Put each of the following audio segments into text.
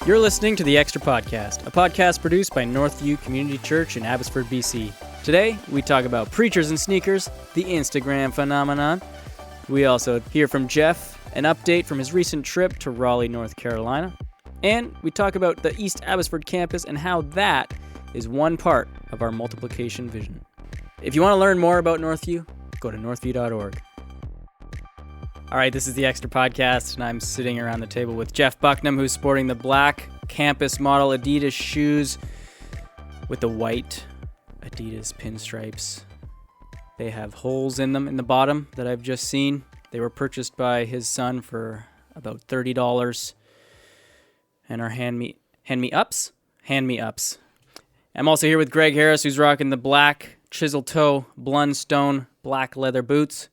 You're listening to The Extra Podcast, a podcast produced by Northview Community Church in Abbotsford, BC. Today, we talk about preachers and sneakers, the Instagram phenomenon. We also hear from Jeff, an update from his recent trip to Raleigh, North Carolina. And we talk about the East Abbotsford campus and how that is one part of our multiplication vision. If you want to learn more about Northview, go to northview.org. All right, this is the Extra Podcast, and I'm sitting around the table with Jeff Bucknam, who's sporting the black campus model Adidas shoes with the white Adidas pinstripes. They have holes in them in the bottom that I've just seen. They were purchased by his son for about $30 and are hand-me-ups. I'm also here with Greg Harris, who's rocking the black chisel toe Blundstone black leather boots.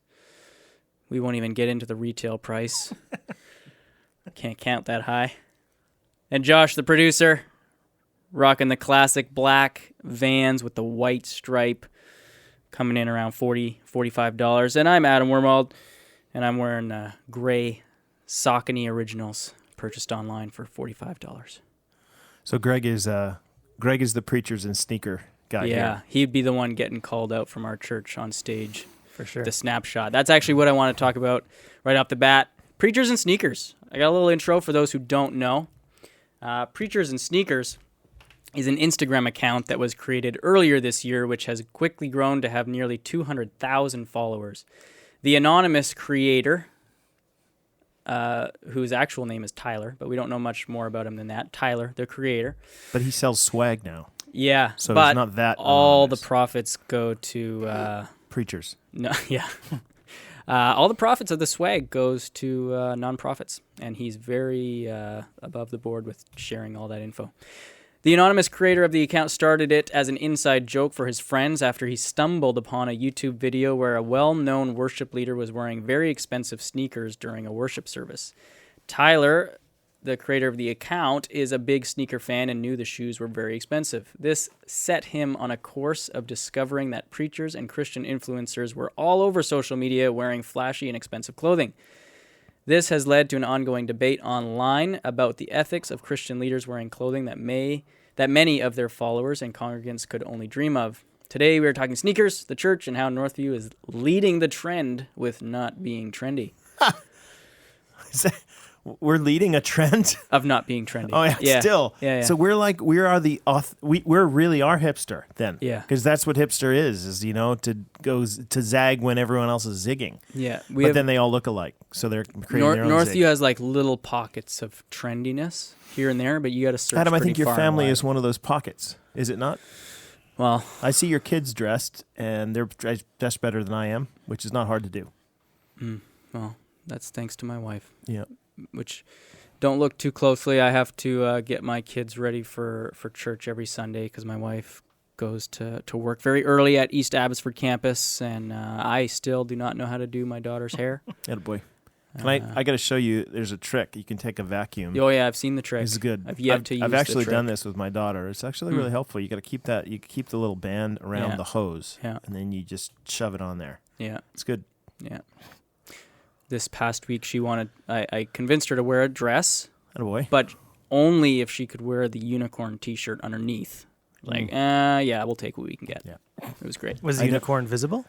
We won't even get into the retail price. Can't count that high. And Josh, the producer, rocking the classic black Vans with the white stripe, coming in around $40, $45. And I'm Adam Wormald, and I'm wearing gray Saucony Originals, purchased online for $45. So Greg is the preachers and sneaker guy. Yeah, here. He'd be the one getting called out from our church on stage. For sure. The snapshot. That's actually what I want to talk about right off the bat. Preachers and Sneakers. I got a little intro for those who don't know. Preachers and Sneakers is an Instagram account that was created earlier this year, which has quickly grown to have nearly 200,000 followers. The anonymous creator, whose actual name is Tyler, but we don't know much more about him than that. Tyler, the creator. But he sells swag now. Yeah, so but it's not that all anonymous. the profits go to... preachers. No, yeah. All the profits of the swag goes to nonprofits, and he's very above the board with sharing all that info. The anonymous creator of the account started it as an inside joke for his friends after he stumbled upon a YouTube video where a well-known worship leader was wearing very expensive sneakers during a worship service. Tyler, the creator of the account, is a big sneaker fan and knew the shoes were very expensive. This set him on a course of discovering that preachers and Christian influencers were all over social media wearing flashy and expensive clothing. This has led to an ongoing debate online about the ethics of Christian leaders wearing clothing that many of their followers and congregants could only dream of. Today we are talking sneakers, the church, and how Northview is leading the trend with not being trendy. We're leading a trend of not being trendy. Oh yeah, still. Yeah. So we're really are hipster then. Yeah. Because that's what hipster is to zag when everyone else is zigging. Yeah. Then they all look alike. So they're creating their own Northview zig. has like little pockets of trendiness here and there, but you got to search. Adam, I think pretty your far family and wide. is one of those pockets. Is it not? Well, I see your kids dressed, and they're dressed better than I am, which is not hard to do. Well, that's thanks to my wife. Yeah. Which, don't look too closely. I have to get my kids ready for church every Sunday because my wife goes to work very early at East Abbotsford campus, and I still do not know how to do my daughter's hair. Attaboy. I got to show you, there's a trick. You can take a vacuum. Oh, yeah, I've seen the trick. This is good. I've yet to use I've actually the trick. done this with my daughter. It's actually really helpful. You got to keep that. You keep the little band around the hose, and then you just shove it on there. Yeah. It's good. Yeah. This past week, I convinced her to wear a dress, Attaboy. but only if she could wear the unicorn T-shirt underneath. Yeah, we'll take what we can get. Yeah. It was great. Was the unicorn visible?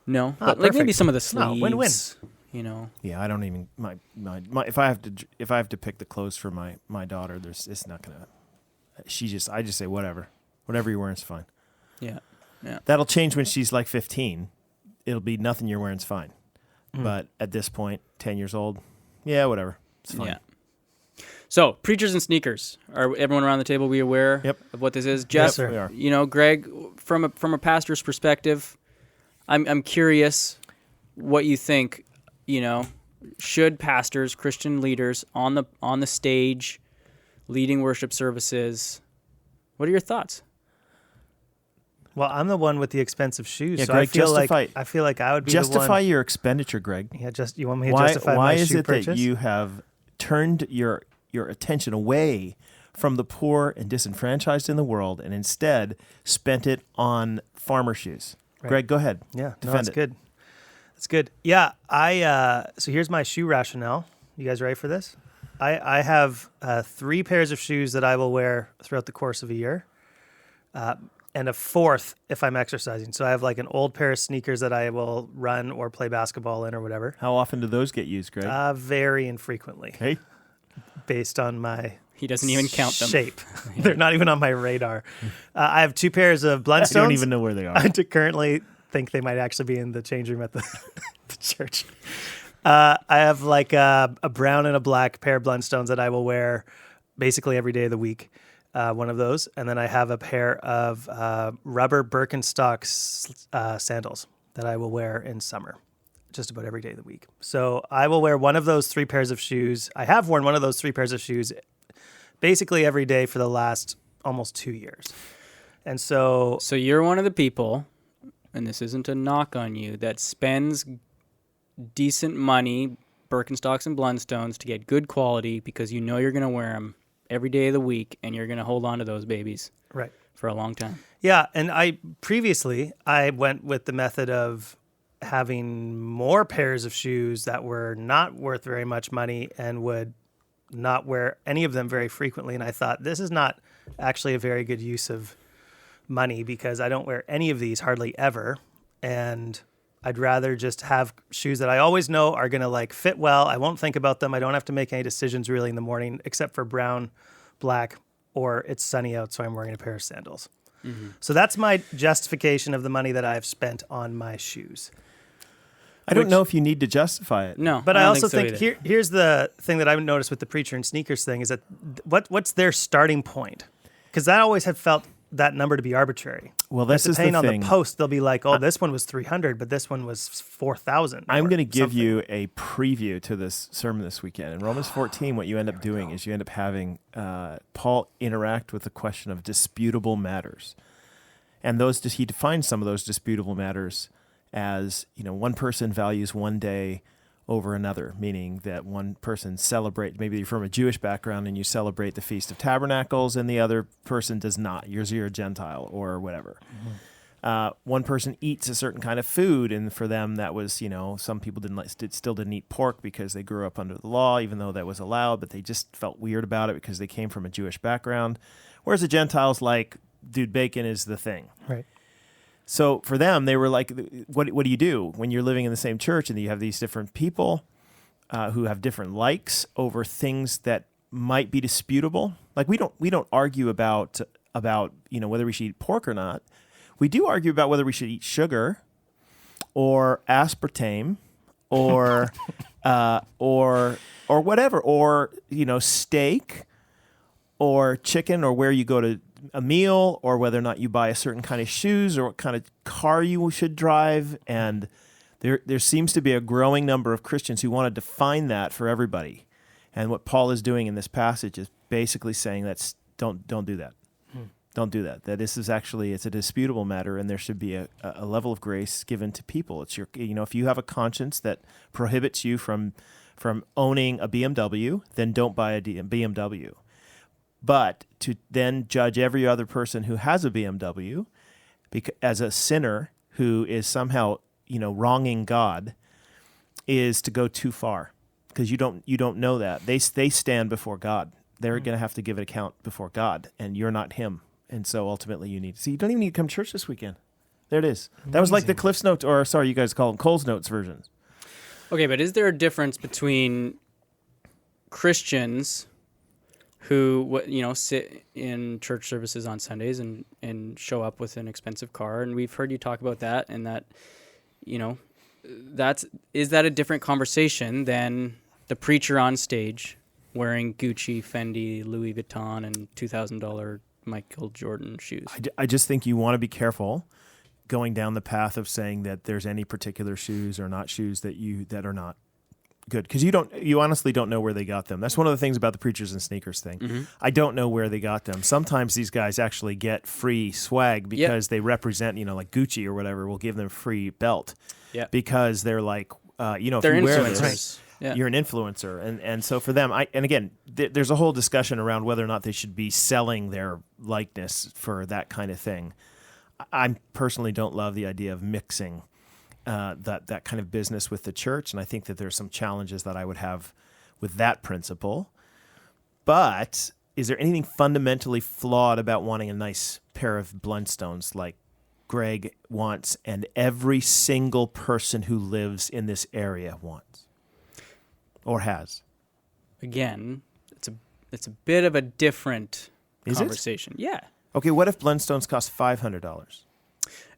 No, but like maybe some of the sleeves. No, win-win. Yeah, I don't even my if I have to pick the clothes for my daughter, it's not gonna. I just say whatever you're wearing is fine. Yeah. That'll change when she's like 15. It'll be nothing you're wearing is fine. But at this point, 10 years old, yeah, whatever. It's fine. Yeah. So, preachers and sneakers. Are everyone around the table we aware of what this is? Jeff, yes, sir. We are. Greg, from a pastor's perspective, I'm curious what you think, should pastors, Christian leaders on the stage leading worship services, what are your thoughts? Well, I'm the one with the expensive shoes, Yeah, so Greg, I feel like I would be justify the one. your expenditure, Greg. Yeah, you want me to justify my shoe purchase? Why is it that you have turned your attention away from the poor and disenfranchised in the world and instead spent it on farmer shoes? Right. Greg, go ahead. Yeah, no, Defend that's it. good. That's good. Yeah, so here's my shoe rationale. You guys ready for this? I have 3 pairs of shoes that I will wear throughout the course of a year, and a 4th if I'm exercising. So I have like an old pair of sneakers that I will run or play basketball in or whatever. How often do those get used, Greg? Very infrequently, Okay. based on my He doesn't even count them. shape. They're not even on my radar. I have 2 pairs of Blundstones. I don't even know where they are. I currently think they might actually be in the change room at the church. I have like a brown and a black pair of Blundstones that I will wear basically every day of the week. One of those. And then I have a pair of rubber Birkenstock sandals that I will wear in summer, just about every day of the week. So I will wear one of those 3 pairs of shoes. I have worn one of those 3 pairs of shoes basically every day for the last almost 2 years. And so you're one of the people, and this isn't a knock on you, that spends decent money, Birkenstocks and Blundstones, to get good quality because you know you're going to wear them every day of the week and you're going to hold on to those babies right for a long time. Yeah, and I went with the method of having more pairs of shoes that were not worth very much money and would not wear any of them very frequently. And I thought, this is not actually a very good use of money because I don't wear any of these hardly ever. And I'd rather just have shoes that I always know are going to like fit well. I won't think about them. I don't have to make any decisions really in the morning except for brown, black, or it's sunny out, so I'm wearing a pair of sandals. Mm-hmm. So that's my justification of the money that I've spent on my shoes. I don't know if you need to justify it. No, but I also think here's the thing that I've noticed with the preacher and sneakers thing is that what's their starting point? Because I always have felt that number to be arbitrary. Well, this is the thing. Depending on the post, they'll be like, "Oh, this one was 300, but this one was 4,000." I'm going to give you a preview to this sermon this weekend. In Romans 14, what you end up doing is you end up having Paul interact with the question of disputable matters, and he defines some of those disputable matters as, one person values one day over another, meaning that one person maybe you're from a Jewish background and you celebrate the Feast of Tabernacles and the other person does not. You're a Gentile or whatever. Mm-hmm. One person eats a certain kind of food, and for them that was, some people still didn't eat pork because they grew up under the law, even though that was allowed, but they just felt weird about it because they came from a Jewish background. Whereas the Gentiles bacon is the thing. Right. So for them, they were like, what do you do when you're living in the same church and you have these different people who have different likes over things that might be disputable? Like we don't argue about whether we should eat pork or not. We do argue about whether we should eat sugar or aspartame or whatever, or steak or chicken, or where you go to a meal, or whether or not you buy a certain kind of shoes, or what kind of car you should drive. And there seems to be a growing number of Christians who want to define that for everybody. And what Paul is doing in this passage is basically saying don't do that. Don't do that. That this is it's a disputable matter, and there should be a level of grace given to people. It's if you have a conscience that prohibits you from owning a BMW, then don't buy a BMW. But to then judge every other person who has a BMW as a sinner who is somehow, wronging God, is to go too far, because you don't know that. They stand before God. They're going to have to give an account before God, and you're not him. And so ultimately you don't even need to come to church this weekend. There it is. Amazing. That was like the Cliff's Notes, or sorry, you guys call them Cole's Notes versions. Okay, but is there a difference between Christians who sit in church services on Sundays and show up with an expensive car, and we've heard you talk about that, and that is that a different conversation than the preacher on stage wearing Gucci, Fendi, Louis Vuitton, and $2,000 Michael Jordan shoes? I just think you want to be careful going down the path of saying that there's any particular shoes or not shoes that are not good, because you honestly don't know where they got them. That's one of the things about the preachers and sneakers thing. Mm-hmm. I don't know where they got them. Sometimes these guys actually get free swag because they represent, like Gucci or whatever will give them free belt. Yeah. Because they're like, if they're you wear influencers. this, you're an influencer. And so for them, there's a whole discussion around whether or not they should be selling their likeness for that kind of thing. I personally don't love the idea of mixing that kind of business with the church, and I think that there's some challenges that I would have with that principle. But is there anything fundamentally flawed about wanting a nice pair of Blundstones like Greg wants and every single person who lives in this area wants or has? Again, it's a bit of a different Is conversation. Yeah. Okay, what if Blundstones cost $500?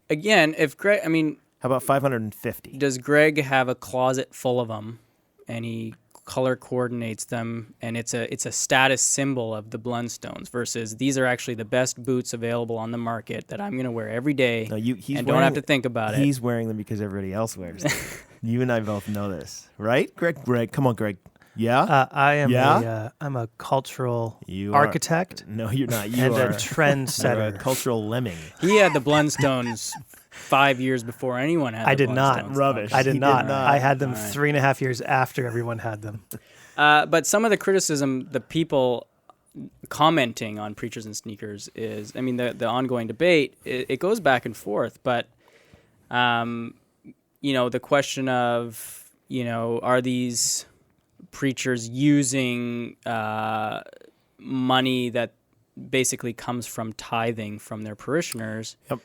Again, if Greg, I mean, How about $550? does Greg have a closet full of them, and he color coordinates them, and it's a status symbol of the Blundstones versus these are actually the best boots available on the market that I'm going to wear every day No, he's and don't have to think about it. He's wearing them because everybody else wears them. You and I both know this, right? Greg, come on, Greg. Yeah? I am Yeah? I'm a cultural You are- architect No, you're not. You and are a trendsetter. you're a cultural lemming. He had the Blundstones 5 years before anyone had. I the did not. Blundstones. Rubbish. I He did did not. not. I had them All right. 3.5 years after everyone had them. But some of the criticism, the people commenting on preachers and sneakers is, I mean, the ongoing debate, it goes back and forth. But, the question of, are these preachers using money that basically comes from tithing from their parishioners Yep.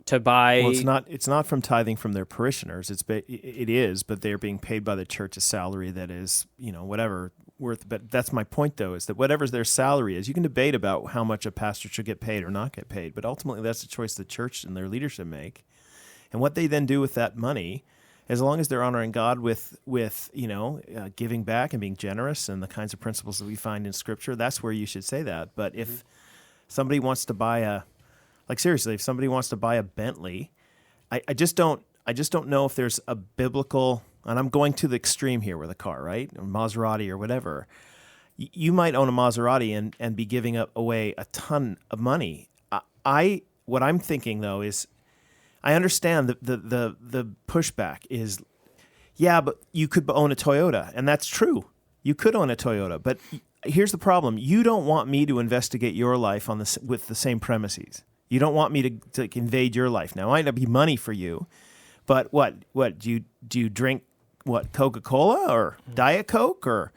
to buy? Well, it's not from tithing from their parishioners. It is, but they're being paid by the church's salary that is, whatever worth. But that's my point, though, is that whatever their salary is, you can debate about how much a pastor should get paid or not get paid, but ultimately that's the choice the church and their leadership make. And what they then do with that money, as long as they're honoring God with giving back and being generous and the kinds of principles that we find in Scripture, that's where you should say that. But if somebody wants to buy if somebody wants to buy a Bentley, I just don't know if there's a biblical, and I'm going to the extreme here with a car, right? Or Maserati or whatever. You might own a Maserati and be giving away a ton of money. What I'm thinking though is, I understand the pushback is, yeah, but you could own a Toyota, and that's true. You could own a Toyota, but here's the problem: you don't want me to investigate your life with the same premises. You don't want me to invade your life. Now, it might not be money for you, but what do you drink? What, Coca-Cola or Diet Coke, or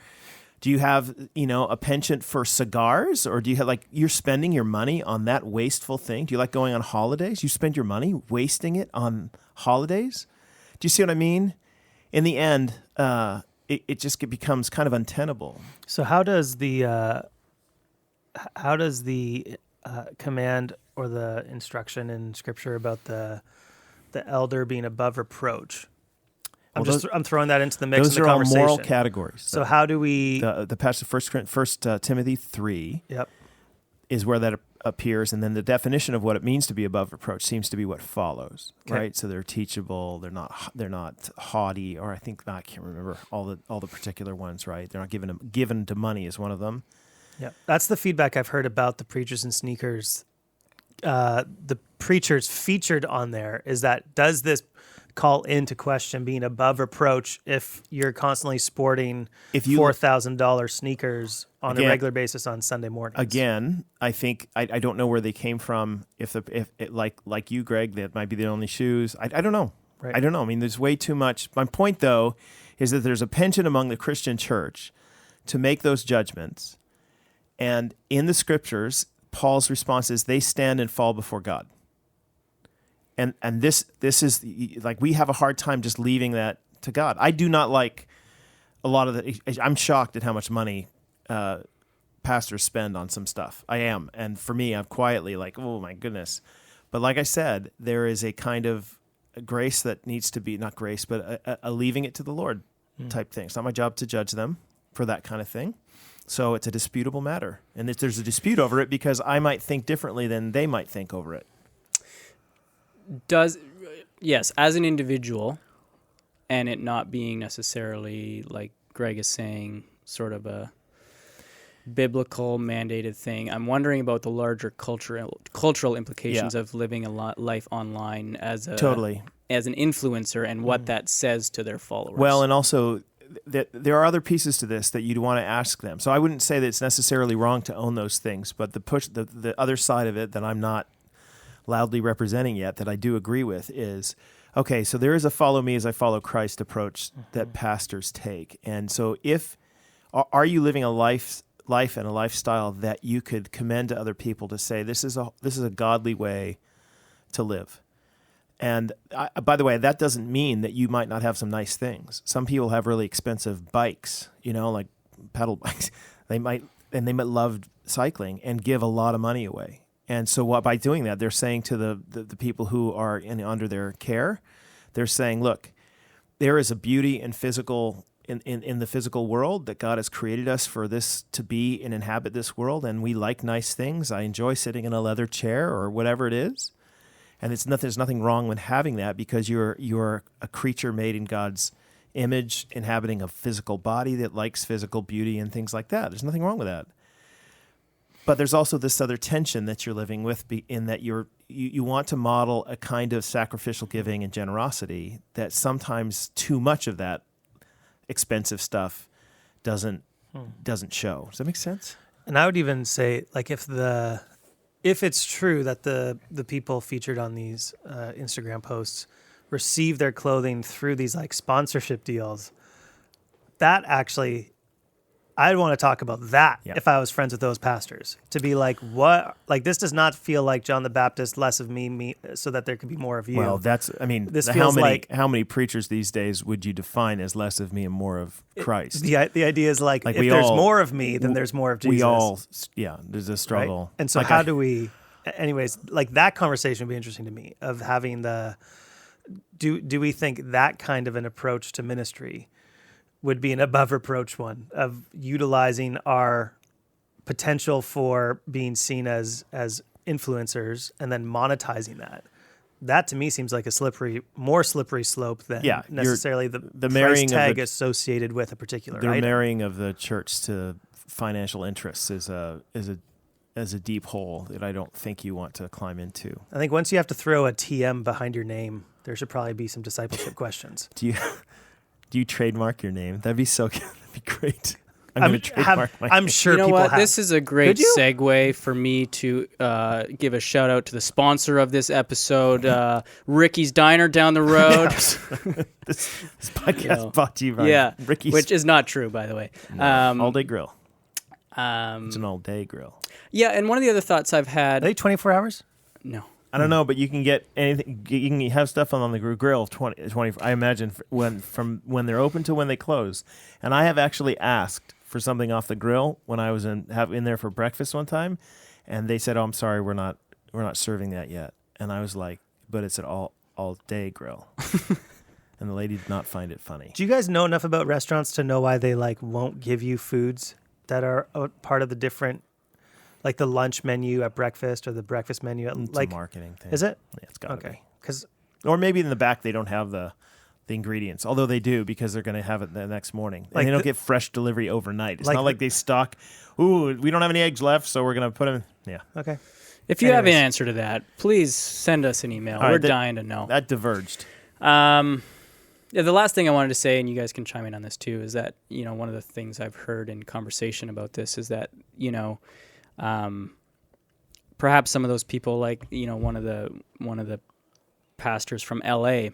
do you have a penchant for cigars, or do you have you're spending your money on that wasteful thing? Do you like going on holidays? You spend your money wasting it on holidays. Do you see what I mean? In the end, it just becomes kind of untenable. So how does the command or the instruction in Scripture about the elder being above reproach? I'm throwing that into the mix Those in the are all conversation. moral categories. So how do we? The passage First Timothy 3 Yep. is where that appears, and then the definition of what it means to be above reproach seems to be what follows. Okay. Right? So they're teachable. They're not haughty, or I can't remember all the particular ones. Right? They're not given to money is one of them. Yeah, that's the feedback I've heard about the preachers and sneakers. The preachers featured on there is that, does this call into question being above reproach if you're constantly sporting $4,000 sneakers on a regular basis on Sunday mornings? Again, I think I don't know where they came from. If like you, Greg, that might be the only shoes. I don't know. Right. I don't know. I mean, there's way too much. My point, though, is that there's a penchant among the Christian church to make those judgments. And in the Scriptures, Paul's response is they stand and fall before God. And this is we have a hard time just leaving that to God. I do not like a lot of I'm shocked at how much money pastors spend on some stuff. I am. And for me, I'm quietly oh my goodness. But like I said, there is a kind of grace that needs to be, not grace, but a leaving it to the Lord type thing. It's not my job to judge them for that kind of thing. So it's a disputable matter. And there's a dispute over it because I might think differently than they might think over it. Yes, as an individual, and it not being necessarily, like Greg is saying, sort of a biblical mandated thing, I'm wondering about the larger cultural implications of living a life online as an influencer and what that says to their followers. Well, and also there are other pieces to this that you'd want to ask them. So I wouldn't say that it's necessarily wrong to own those things, but the other side of it that I'm not loudly representing yet that I do agree with is, okay, so there is a follow me as I follow Christ approach that pastors take. And so are you living a life and a lifestyle that you could commend to other people to say, this is a godly way to live? And by the way, that doesn't mean that you might not have some nice things. Some people have really expensive bikes, like pedal bikes. They might love cycling and give a lot of money away. And so by doing that, they're saying to the people who are under their care, they're saying, look, there is a beauty in the physical world that God has created us for this to be and inhabit this world. And we like nice things. I enjoy sitting in a leather chair or whatever it is. And there's nothing wrong with having that because you're a creature made in God's image, inhabiting a physical body that likes physical beauty and things like that. There's nothing wrong with that. But there's also this other tension that you're living with in that you want to model a kind of sacrificial giving and generosity that sometimes too much of that expensive stuff doesn't show. Does that make sense? And I would even say, like, if it's true that the people featured on these Instagram posts receive their clothing through these like sponsorship deals, that actually, I'd want to talk about that if I was friends with those pastors. To be like, what? Like, this does not feel like John the Baptist, less of me, so that there could be more of you. Well, this feels how many preachers these days would you define as less of me and more of Christ? The idea is like if there's more of me, then there's more of Jesus. There's a struggle. Right? And so how do we, anyways, like that conversation would be interesting to me of having do we think that kind of an approach to ministry would be an above reproach one of utilizing our potential for being seen as influencers and then monetizing that. That to me seems like a more slippery slope than necessarily the price tag associated with a particular item. The marrying of the church to financial interests is a deep hole that I don't think you want to climb into. I think once you have to throw a TM behind your name, there should probably be some discipleship questions. Do you trademark your name? That'd be so good. That'd be great. I'm going to trademark my name. I'm sure people have. This is a great segue for me to give a shout out to the sponsor of this episode, Ricky's Diner down the road. This podcast brought to you by Ricky's. Which is not true, by the way. No, all-day grill. It's an all-day grill. Yeah, and one of the other thoughts I've had... Are they 24 hours? No. I don't know, but you can get anything. You can have stuff on the grill 20. I imagine from when they're open to when they close. And I have actually asked for something off the grill when I was in there for breakfast one time, and they said, "Oh, I'm sorry, we're not serving that yet." And I was like, "But it's an all day grill." And the lady did not find it funny. Do you guys know enough about restaurants to know why they won't give you foods that are part of the different? Like the lunch menu at breakfast or the breakfast menu at it's a marketing thing. Is it? Yeah, it's got to be. Or maybe in the back they don't have the ingredients, although they do because they're going to have it the next morning. And they don't get fresh delivery overnight. It's not like they stock, we don't have any eggs left, so we're going to put them. Yeah. Okay. If you have an answer to that, please send us an email. We're dying to know. That diverged. The last thing I wanted to say, and you guys can chime in on this too, is that, one of the things I've heard in conversation about this is that, perhaps some of those people, like one of the pastors from LA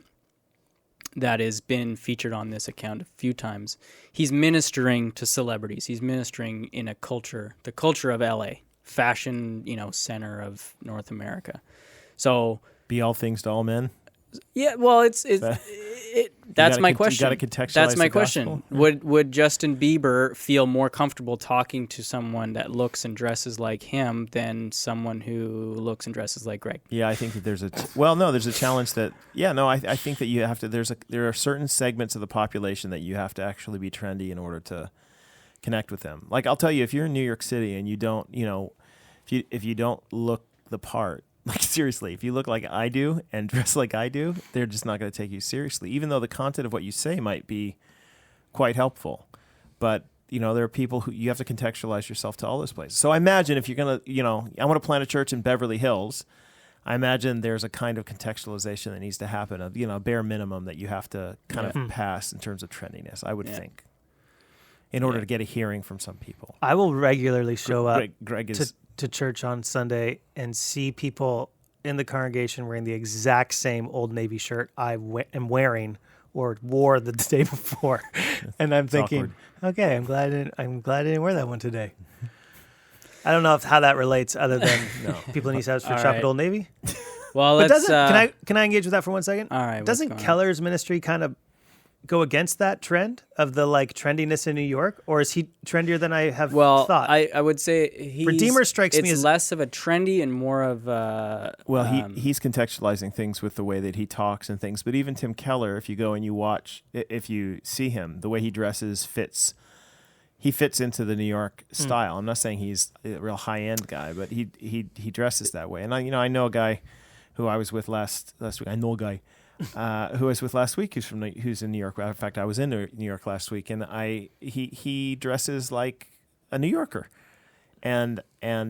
that has been featured on this account a few times, he's ministering to celebrities. He's ministering in the culture of LA, fashion, center of North America. So be all things to all men. Yeah, well, that's my question. You got to contextualize. That's my the question. Gospel. Would Justin Bieber feel more comfortable talking to someone that looks and dresses like him than someone who looks and dresses like Greg? Yeah, I think that there's a challenge that. Yeah, no, I think that you have to. There are certain segments of the population that you have to actually be trendy in order to connect with them. Like I'll tell you, if you're in New York City and you don't, if you don't look the part. Like seriously, if you look like I do and dress like I do, they're just not going to take you seriously, even though the content of what you say might be quite helpful. But, there are people who you have to contextualize yourself to all those places. So I imagine if you're going to, I want to plant a church in Beverly Hills, I imagine there's a kind of contextualization that needs to happen, a bare minimum that you have to kind of pass in terms of trendiness, I would think, in order to get a hearing from some people. I will regularly show up Greg is... to church on Sunday and see people in the congregation wearing the exact same Old Navy shirt I am wearing or wore the day before, and I'm thinking, okay, I'm glad I didn't wear that one today. I don't know how that relates, other than people in East Abbotsford shop at Old Navy. Well, But let's. can I engage with that for 1 second? All right. Doesn't Keller's ministry kind of go against that trend of the like trendiness in New York, or is he trendier than I have thought? I would say Redeemer strikes me as less of a trendy and more of he's contextualizing things with the way that he talks and things. But even Tim Keller, if you go and you watch, if you see him, the way he dresses fits. He fits into the New York style. I'm not saying he's a real high end guy, but he dresses that way. And I know a guy who I was with last week. I know a guy. Who I was with last week, who's in New York. In fact, I was in New York last week, and he dresses like a New Yorker, and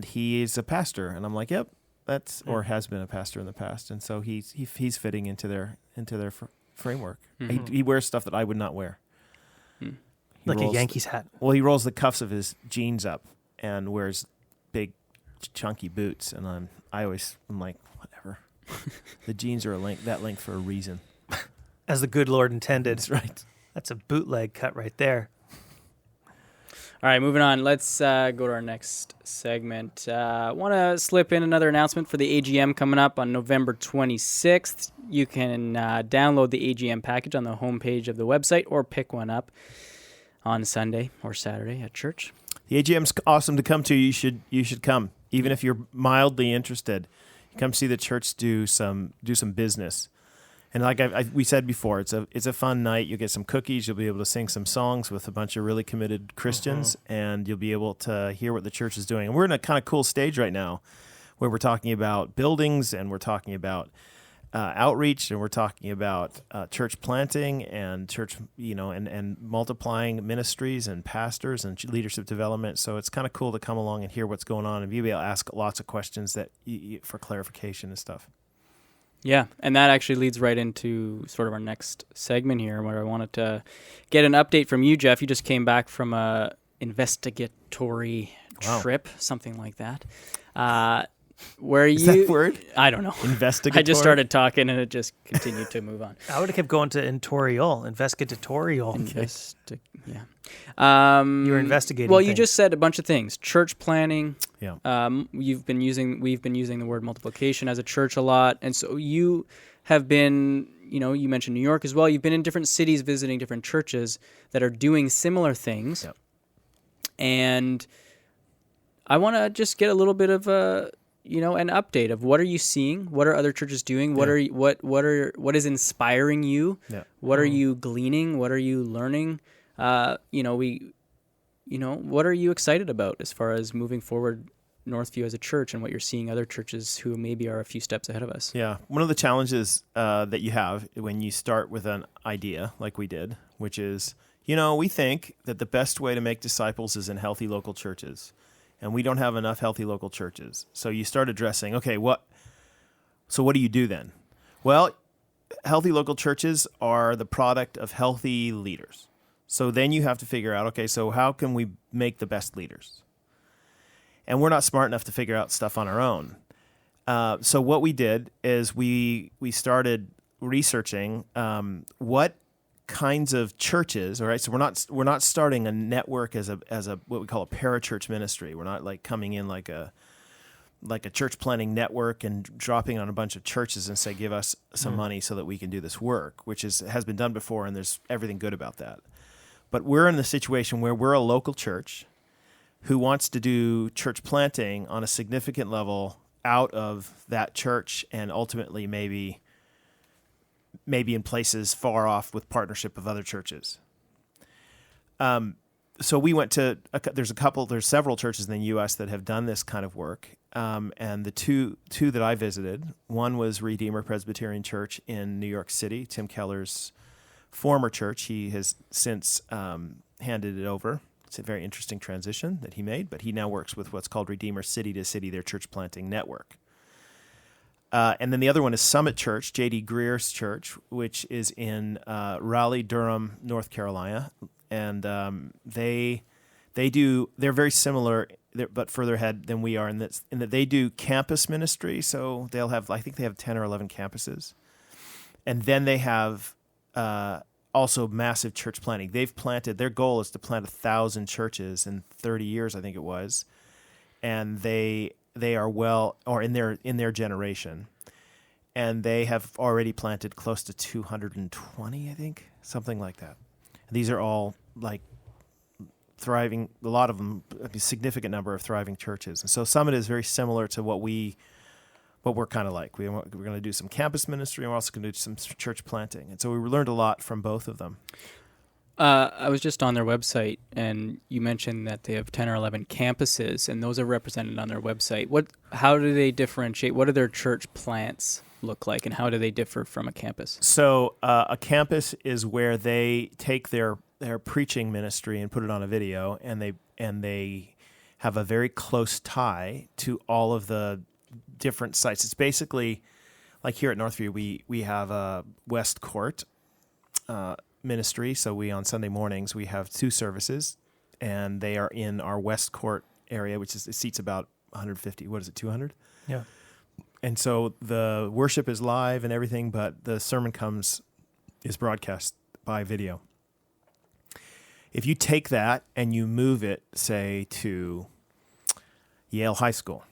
he's a pastor, and I'm like, yep, that's or has been a pastor in the past, and so he's fitting into their framework. Mm-hmm. He wears stuff that I would not wear, like a Yankees hat. Well, he rolls the cuffs of his jeans up and wears big, chunky boots, and I'm like, whatever. The jeans are that length for a reason. As the good Lord intended. That's right. That's a bootleg cut right there. All right, moving on. Let's go to our next segment. I want to slip in another announcement for the AGM coming up on November 26th. You can download the AGM package on the homepage of the website or pick one up on Sunday or Saturday at church. The AGM's awesome to come to. You should come, even if you're mildly interested. Come see the church do some business, and like we said before, it's a fun night. You'll get some cookies. You'll be able to sing some songs with a bunch of really committed Christians, and you'll be able to hear what the church is doing. And we're in a kind of cool stage right now, where we're talking about buildings, and we're talking about outreach, and we're talking about church planting and church, and multiplying ministries and pastors and leadership development. So it's kind of cool to come along and hear what's going on and be able to ask lots of questions that for clarification and stuff. Yeah, and that actually leads right into sort of our next segment here, where I wanted to get an update from you, Jeff. You just came back from a investigatory trip, something like that. Is that word? I don't know. Investigatory? I just started talking and it just continued to move on. I would have kept going to investigatorial. Yeah. You were investigating. Well, things. you just said a bunch of things. Church planning. Yeah. We've been using the word multiplication as a church a lot, and so you have been. You mentioned New York as well. You've been in different cities visiting different churches that are doing similar things, and I want to just get a little bit of an update of what are you seeing? What are other churches doing? What is inspiring you? Yeah. What are you gleaning? What are you learning? What are you excited about as far as moving forward Northview as a church and what you're seeing other churches who maybe are a few steps ahead of us? Yeah. One of the challenges that you have when you start with an idea like we did, which is, we think that the best way to make disciples is in healthy local churches. And we don't have enough healthy local churches. So you start addressing, okay, what do you do then? Well, healthy local churches are the product of healthy leaders. So then you have to figure out, okay, so how can we make the best leaders? And we're not smart enough to figure out stuff on our own. So what we did is we started researching what kinds of churches. All right, so we're not starting a network as a what we call a parachurch ministry. We're not like coming in like a church planning network and dropping on a bunch of churches and say, give us some money so that we can do this work, which has been done before, and there's everything good about that. But we're in the situation where we're a local church who wants to do church planting on a significant level out of that church, and ultimately maybe in places far off with partnership of other churches. So we went to, there's several churches in the U.S. that have done this kind of work. And the two that I visited, one was Redeemer Presbyterian Church in New York City, Tim Keller's former church. He has since handed it over. It's a very interesting transition that he made, but he now works with what's called Redeemer City to City, their church planting network. And then the other one is Summit Church, J.D. Greer's church, which is in Raleigh-Durham, North Carolina. And they're very similar. but further ahead than we are in that they do campus ministry. So they'll have, I think they have 10 or 11 campuses. And then they have also massive church planting. Their goal is to plant 1,000 churches in 30 years, I think it was. And they are in their generation. And they have already planted close to 220, I think, something like that. These are all like thriving, a lot of them, a significant number of thriving churches. And so Summit is very similar to what we're kind of like. We're going to do some campus ministry, and we're also going to do some church planting. And so we learned a lot from both of them. I was just on their website, and you mentioned that they have 10 or 11 campuses, and those are represented on their website. How do they differentiate? What do their church plants look like, and how do they differ from a campus? So a campus is where they take their preaching ministry and put it on a video, and they have a very close tie to all of the different sites. It's basically like here at Northview, we have a West Court ministry. So on Sunday mornings, we have 2 services, and they are in our West Court area, which it seats about 150. What is it, 200? Yeah. And so the worship is live and everything, but the sermon is broadcast by video. If you take that and you move it, say, to Yale High School,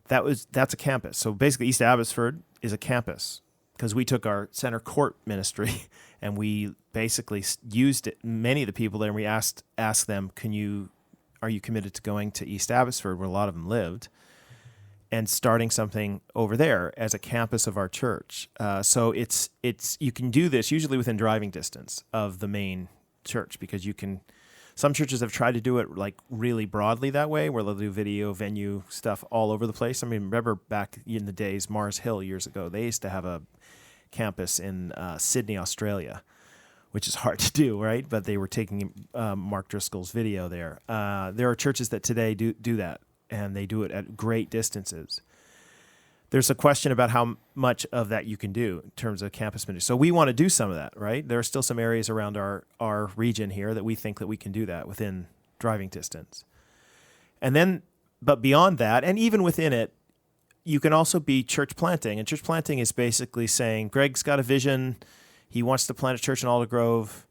that's a campus. So basically, East Abbotsford is a campus because we took our center court ministry and we basically used it. Many of the people there, and we asked them, are you committed to going to East Abbotsford, where a lot of them lived, and starting something over there as a campus of our church? So you can do this usually within driving distance of the main church, because some churches have tried to do it like really broadly that way, where they'll do video, venue stuff all over the place. I mean, remember back in the days, Mars Hill years ago, they used to have a campus in Sydney, Australia, which is hard to do, right? But they were taking Mark Driscoll's video there. There are churches that today do that, and they do it at great distances. There's a question about how much of that you can do in terms of campus ministry. So we want to do some of that, right? There are still some areas around our region here that we think that we can do that within driving distance. But beyond that, and even within it, you can also be church planting. And church planting is basically saying, Greg's got a vision. He wants to plant a church in Alder Grove.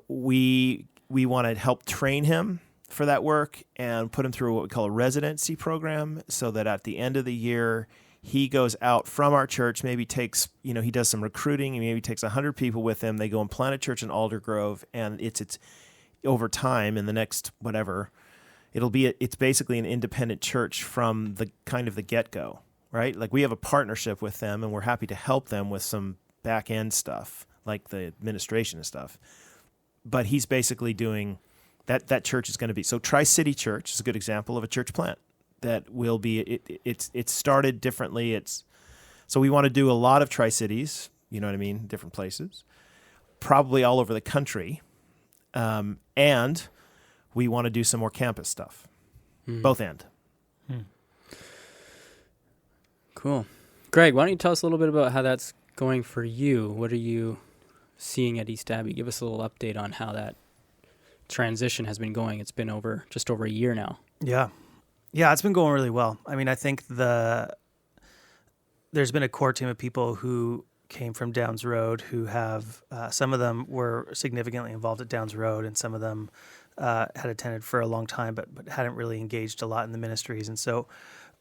We want to help train him for that work and put him through what we call a residency program, so that at the end of the year, he goes out from our church, maybe takes, he does some recruiting, and maybe takes 100 people with him. They go and plant a church in Alder Grove, and it's over time, in the next whatever, it's basically an independent church from the kind of the get-go, right? Like, we have a partnership with them, and we're happy to help them with some back-end stuff, like the administration and stuff. But he's basically doing that church is going to be. So Tri-City Church is a good example of a church plant that will be, it's started differently. So we want to do a lot of Tri-Cities, you know what I mean, different places, probably all over the country. And we want to do some more campus stuff, both end. Cool. Greg, why don't you tell us a little bit about how that's going for you? What are you seeing at East Abbey? Give us a little update on how that transition has been going. It's been just over a year now. Yeah, it's been going really well. I mean, I think there's been a core team of people who came from Downs Road who have, some of them were significantly involved at Downs Road, and some of them had attended for a long time, but hadn't really engaged a lot in the ministries. And so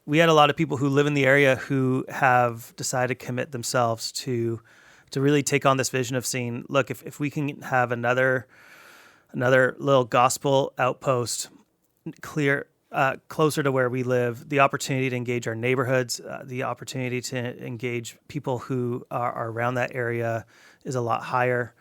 we had a lot of people who live in the area who have decided to commit themselves to really take on this vision of seeing, look, if we can have another little gospel outpost closer to where we live, the opportunity to engage our neighborhoods, the opportunity to engage people who are around that area is a lot higher.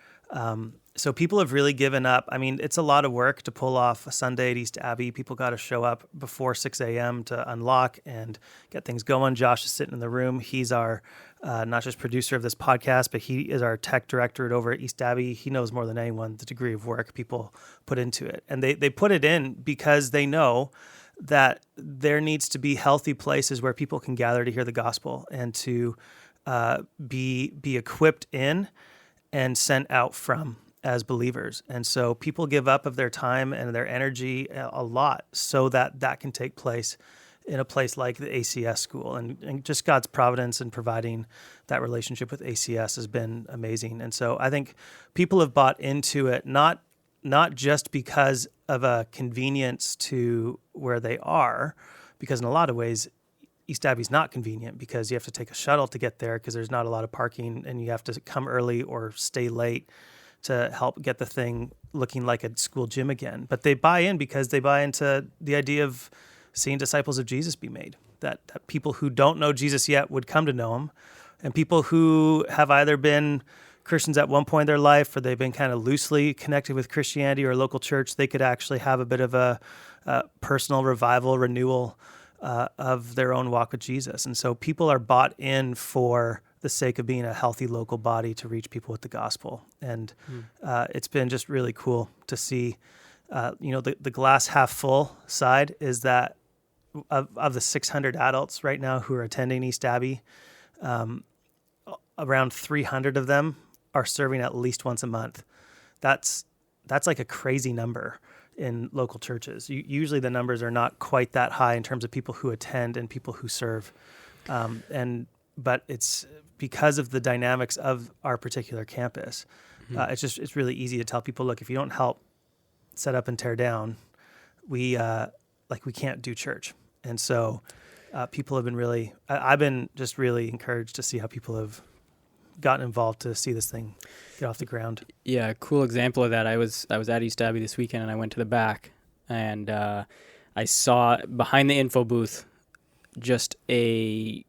So people have really given up. I mean, it's a lot of work to pull off a Sunday at East Abbey. People got to show up before 6 a.m. to unlock and get things going. Josh is sitting in the room. He's our not just producer of this podcast, but he is our tech director over at East Abbey. He knows more than anyone the degree of work people put into it. And they put it in because they know that there needs to be healthy places where people can gather to hear the gospel and to be equipped in and sent out from. as believers. And so people give up of their time and their energy a lot so that that can take place in a place like the ACS school. And just God's providence in providing that relationship with ACS has been amazing. And so I think people have bought into it, not just because of a convenience to where they are, because in a lot of ways, East Abbey's not convenient because you have to take a shuttle to get there because there's not a lot of parking and you have to come early or stay late to help get the thing looking like a school gym again. But they buy in because they buy into the idea of seeing disciples of Jesus be made, that people who don't know Jesus yet would come to know him, and people who have either been Christians at one point in their life or they've been kind of loosely connected with Christianity or a local church, they could actually have a bit of a personal revival, renewal of their own walk with Jesus. And so people are bought in for the sake of being a healthy local body to reach people with the gospel. And it's been just really cool to see, the glass half full side is that of the 600 adults right now who are attending East Abbey, around 300 of them are serving at least once a month. That's like a crazy number in local churches. Usually the numbers are not quite that high in terms of people who attend and people who serve. But it's because of the dynamics of our particular campus. It's really easy to tell people, look, if you don't help set up and tear down, we can't do church. And so people have been I've been just really encouraged to see how people have gotten involved to see this thing get off the ground. Yeah, a cool example of that. I was at East Abbey this weekend, and I went to the back, and I saw behind the info booth just a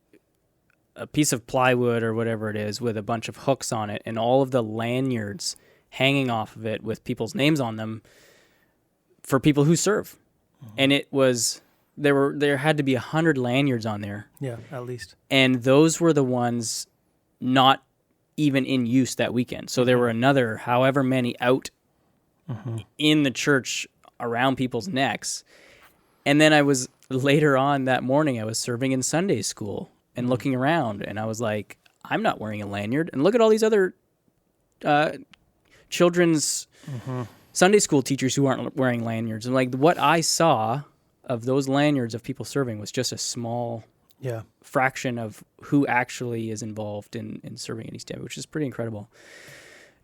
piece of plywood or whatever it is with a bunch of hooks on it, and all of the lanyards hanging off of it with people's names on them for people who serve. And it was there had to be 100 lanyards on there. Yeah, at least. And those were the ones not even in use that weekend. So there were another however many out in the church around people's necks. And then I was later on that morning, I was serving in Sunday school and looking around, and I was like, I'm not wearing a lanyard. And look at all these other children's Sunday school teachers who aren't wearing lanyards. And like what I saw of those lanyards of people serving was just a small fraction of who actually is involved in serving at East Abbey, which is pretty incredible.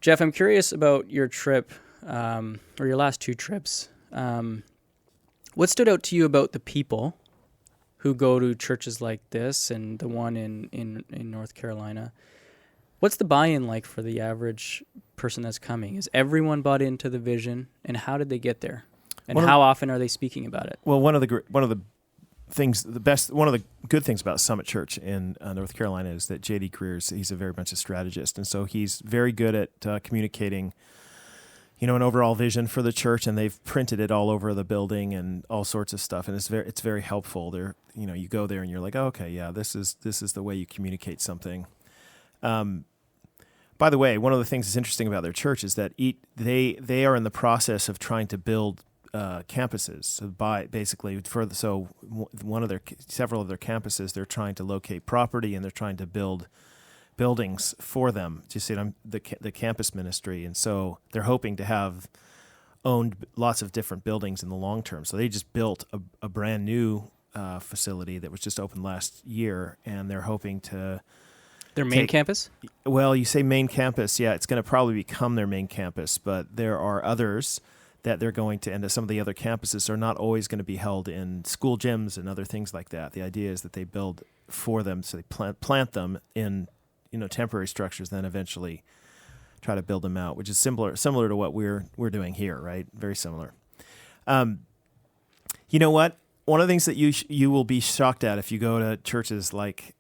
Jeff, I'm curious about your trip, or your last two trips. What stood out to you about the people who go to churches like this and the one in North Carolina? What's the buy-in like for the average person that's coming? Is everyone bought into the vision, and how did they get there? And how often are they speaking about it? Well, one of the good things about Summit Church in North Carolina is that J.D. Greer's, he's a very much a strategist, and so he's very good at communicating, an overall vision for the church, and they've printed it all over the building and all sorts of stuff, and it's very helpful. There, you go there and you're like, oh, okay, yeah, this is the way you communicate something. By the way, one of the things that's interesting about their church is that they are in the process of trying to build campuses. So several of their campuses, they're trying to locate property and they're trying to build buildings for them. To see the campus ministry, and so they're hoping to have owned lots of different buildings in the long term. So they just built a brand new facility that was just opened last year, and they're hoping to. Their main campus? Well, you say main campus, yeah, it's going to probably become their main campus, but there are others that they're going to, and some of the other campuses are not always going to be held in school gyms and other things like that. The idea is that they build for them, so they plant them in, temporary structures, then eventually try to build them out, which is similar to what we're doing here, right? Very similar. You know what? One of the things that you will be shocked at if you go to churches like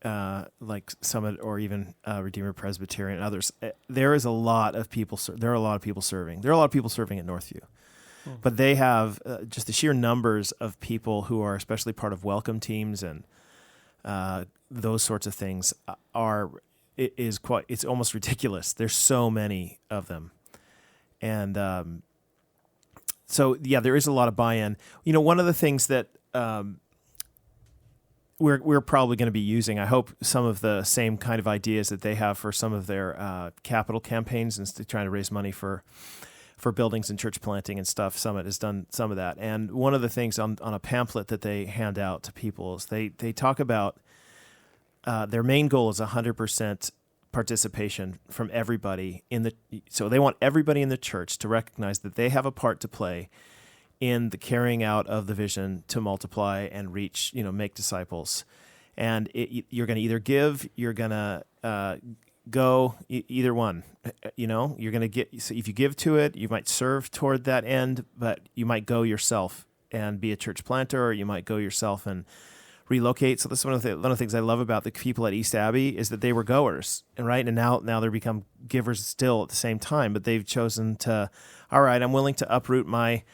Summit or even Redeemer Presbyterian and others, there is a lot of people. There are a lot of people serving. There are a lot of people serving at Northview. But they have just the sheer numbers of people who are especially part of welcome teams and those sorts of things it's almost ridiculous. There's so many of them. And so, yeah, there is a lot of buy-in. One of the things that we're probably going to be using, I hope, some of the same kind of ideas that they have for some of their capital campaigns and trying to raise money for buildings and church planting and stuff. Summit has done some of that. And one of the things on a pamphlet that they hand out to people is they talk about their main goal is 100% participation from everybody so they want everybody in the church to recognize that they have a part to play in the carrying out of the vision to multiply and reach, make disciples. And you're going to either give, you're going to go, either one. You're going to get. So if you give to it, you might serve toward that end, but you might go yourself and be a church planter, or you might go yourself and relocate. So that's one of the things I love about the people at East Abbey is that they were goers, and right, and now they're become givers still at the same time. But they've chosen to, all right, I'm willing to uproot my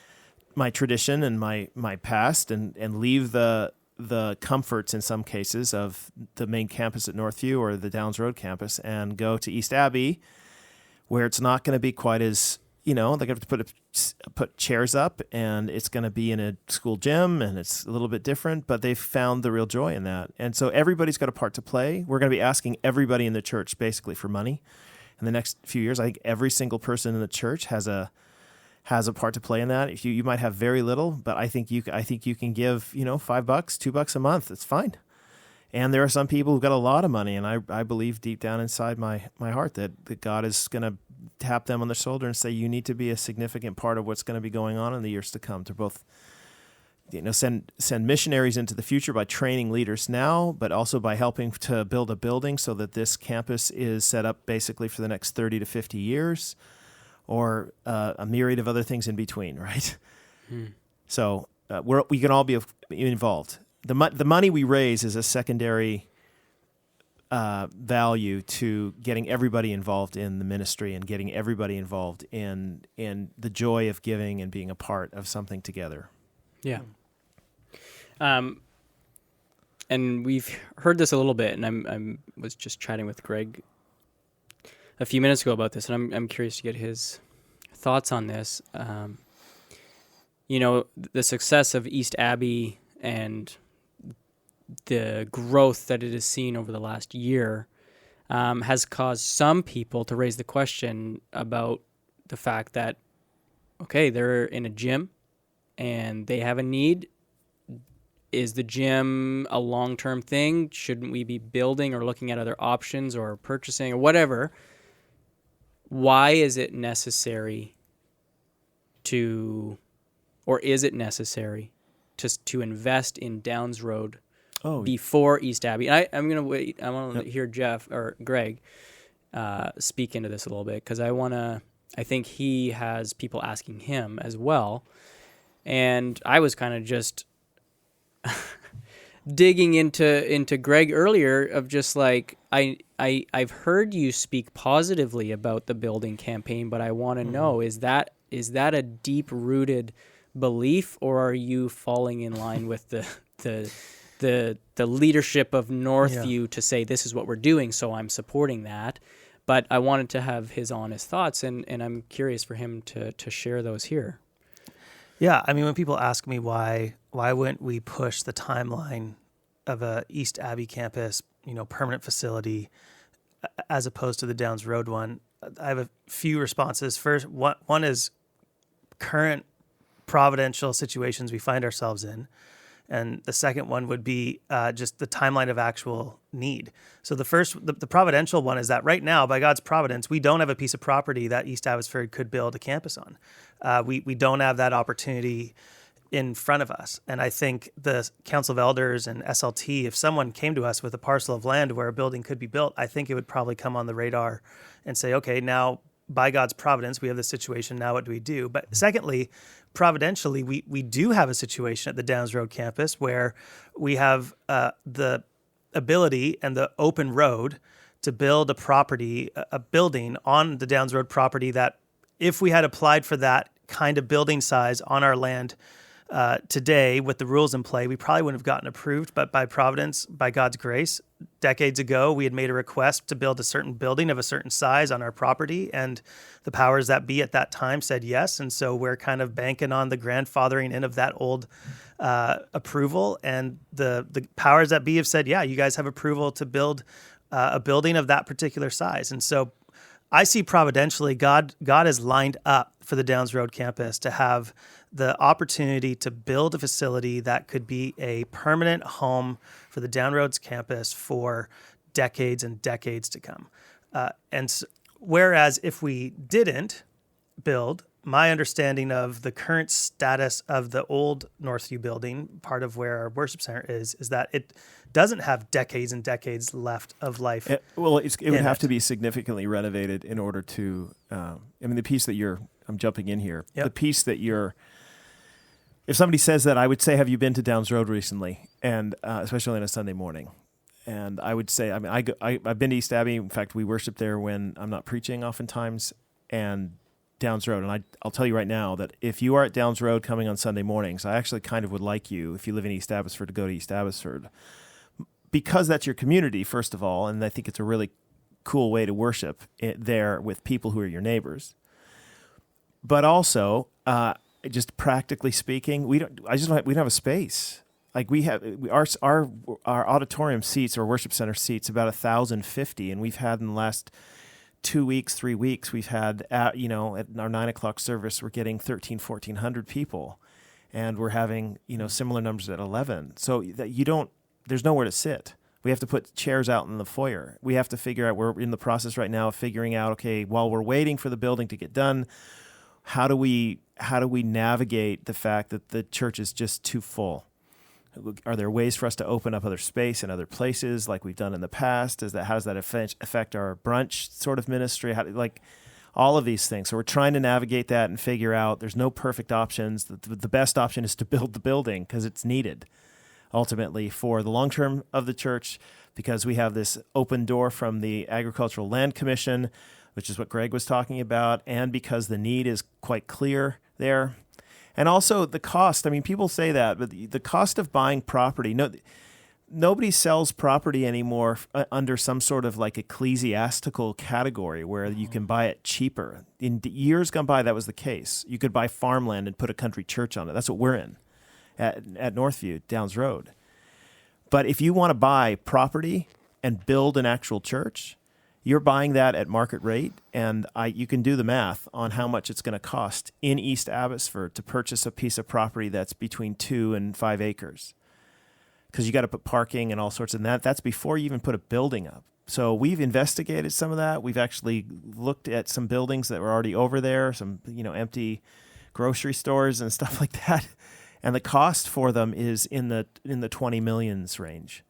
tradition and my past and leave the comforts in some cases of the main campus at Northview or the Downs Road campus and go to East Abbey, where it's not going to be quite as, they're going to have to put chairs up, and it's going to be in a school gym, and it's a little bit different, but they've found the real joy in that. And so everybody's got a part to play. We're going to be asking everybody in the church basically for money in the next few years. I think every single person in the church has a part to play in that. If you might have very little, but I think you can give, $5, $2 a month. It's fine. And there are some people who've got a lot of money, and I believe deep down inside my heart that God is going to tap them on the shoulder and say, you need to be a significant part of what's going to be going on in the years to come, to both send missionaries into the future by training leaders now, but also by helping to build a building so that this campus is set up basically for the next 30 to 50 years, or a myriad of other things in between, right? So we can all be involved. The money we raise is a secondary value to getting everybody involved in the ministry and getting everybody involved in the joy of giving and being a part of something together. Yeah. And we've heard this a little bit, and I was just chatting with Greg a few minutes ago about this, and I'm curious to get his thoughts on this. The success of East Abbey and the growth that it has seen over the last year has caused some people to raise the question about the fact that, okay, they're in a gym and they have a need. Is the gym a long-term thing? Shouldn't we be building or looking at other options or purchasing or whatever? Why is it necessary is it necessary to invest in Downs Road before East Abbey? And I'm going to wait. I want to hear Jeff or Greg speak into this a little bit, because I think he has people asking him as well. And I was kind of just digging into Greg earlier of just like, I've heard you speak positively about the building campaign, but I want to know, is that a deep-rooted belief, or are you falling in line with the leadership of Northview to say this is what we're doing, so I'm supporting that? But I wanted to have his honest thoughts, and I'm curious for him to share those here. Yeah, I mean, when people ask me why wouldn't we push the timeline of a East Abbey campus, permanent facility, as opposed to the Downs Road one, I have a few responses. First, one is current providential situations we find ourselves in. And the second one would be just the timeline of actual need. So the providential one is that right now, by God's providence, we don't have a piece of property that East Abbotsford could build a campus on. We don't have that opportunity in front of us. And I think the Council of Elders and SLT, if someone came to us with a parcel of land where a building could be built, I think it would probably come on the radar and say, okay, now by God's providence, we have this situation. Now what do we do? But secondly, providentially, we do have a situation at the Downs Road campus where we have the ability and the open road to build a building on the Downs Road property that, if we had applied for that kind of building size on our land today with the rules in play, we probably wouldn't have gotten approved. But by providence, by God's grace, decades ago, we had made a request to build a certain building of a certain size on our property, and the powers that be at that time said yes. And so we're kind of banking on the grandfathering in of that old approval, and the powers that be have said, yeah, you guys have approval to build a building of that particular size. And so I see providentially God has lined up for the Downs Road campus to have the opportunity to build a facility that could be a permanent home for the Downs Roads campus for decades and decades to come. Whereas if we didn't build, my understanding of the current status of the old Northview building, part of where our worship center is that it doesn't have decades and decades left of life. It would have to be significantly renovated in order to, the piece that I'm jumping in here, Yep. the piece that if somebody says that, I would say, have you been to Downs Road recently? And especially on a Sunday morning. And I would say, I've been to East Abbey. In fact, we worship there when I'm not preaching oftentimes, and Downs Road. And I'll tell you right now that if you are at Downs Road coming on Sunday mornings, I actually kind of would like you, if you live in East Abbotsford, to go to East Abbotsford, because that's your community, first of all, and I think it's a really cool way to worship there with people who are your neighbors. But also, just practically speaking, we don't have a space. Like our auditorium seats or worship center seats about 1,050, and we've had in the last 2 weeks, 3 weeks, we've had at our 9 o'clock service, we're getting 1,400 people, and we're having similar numbers at 11. So that there's nowhere to sit. We have to put chairs out in the foyer. We have to figure out. We're in the process right now of figuring out. Okay, while we're waiting for the building to get done, how do we navigate the fact that the church is just too full? Are there ways for us to open up other space in other places like we've done in the past? How does that affect our brunch sort of ministry? All of these things. So we're trying to navigate that and figure out there's no perfect options. The best option is to build the building because it's needed ultimately for the long term of the church, because we have this open door from the Agricultural Land Commission, which is what Greg was talking about, and because the need is quite clear there. And also the cost. I mean, people say that, but the cost of buying property, nobody sells property anymore under some sort of like ecclesiastical category where you can buy it cheaper. In years gone by, that was the case. You could buy farmland and put a country church on it. That's what we're in at Northview, Downs Road. But if you want to buy property and build an actual church, you're buying that at market rate, and you can do the math on how much it's going to cost in East Abbotsford to purchase a piece of property that's between 2 and 5 acres. Because you got to put parking and all sorts of that. That's before you even put a building up. So we've investigated some of that. We've actually looked at some buildings that were already over there, some empty grocery stores and stuff like that. And the cost for them is in the 20 millions range.